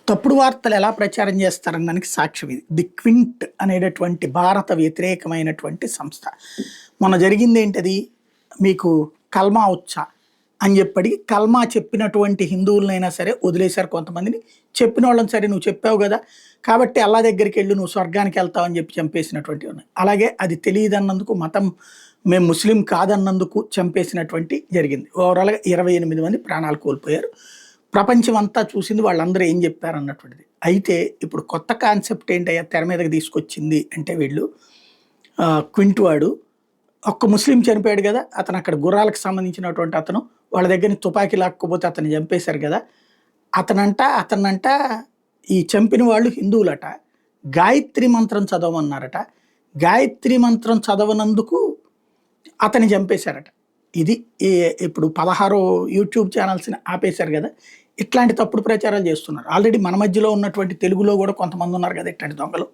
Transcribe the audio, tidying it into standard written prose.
తప్పుడు వార్తలు ఎలా ప్రచారం చేస్తారన్న దానికి సాక్ష్యం ఇది. ది క్వింట్ అనేటటువంటి భారత వ్యతిరేకమైనటువంటి సంస్థ. మొన్న జరిగింది ఏంటది, మీకు కల్మా వచ్చా అని చెప్పడి కల్మా చెప్పినటువంటి హిందువులనైనా సరే వదిలేశారు కొంతమందిని. చెప్పిన వాళ్ళని సరే నువ్వు చెప్పావు కదా కాబట్టి అల్లా దగ్గరికి వెళ్ళు, నువ్వు స్వర్గానికి వెళ్తావు అని చెప్పి చంపేసినటువంటి ఉన్నాయి. అలాగే అది తెలియదన్నందుకు, మతం మేము ముస్లిం కాదన్నందుకు చంపేసినటువంటి జరిగింది. ఓవరాల్గా 28 మంది ప్రాణాలు కోల్పోయారు. ప్రపంచం అంతా చూసింది, వాళ్ళందరూ ఏం చెప్పారు అన్నటువంటిది. అయితే ఇప్పుడు కొత్త కాన్సెప్ట్ ఏంటయ్యా తెర మీదకి తీసుకొచ్చింది అంటే, వీళ్ళు క్వింట్ వాడు ఒక్క ముస్లిం చనిపోయాడు కదా, అతను అక్కడ గుర్రాలకు సంబంధించినటువంటి అతను, వాళ్ళ దగ్గర తుపాకీ లాక్కపోతే అతన్ని చంపేశారు కదా, అతనంట ఈ చంపిన వాళ్ళు హిందువులట, గాయత్రి మంత్రం చదవమన్నారట, గాయత్రి మంత్రం చదవనందుకు అతన్ని చంపేశారట. ఇది ఇప్పుడు 16 యూట్యూబ్ ఛానల్స్ని ఆపేశారు కదా. ఇట్లాంటి తప్పుడు ప్రచారాలు చేస్తున్నారు. ఆల్రెడీ మన మధ్యలో ఉన్నటువంటి తెలుగులో కూడా కొంతమంది ఉన్నారు కదా ఇట్లాంటి దొంగలు.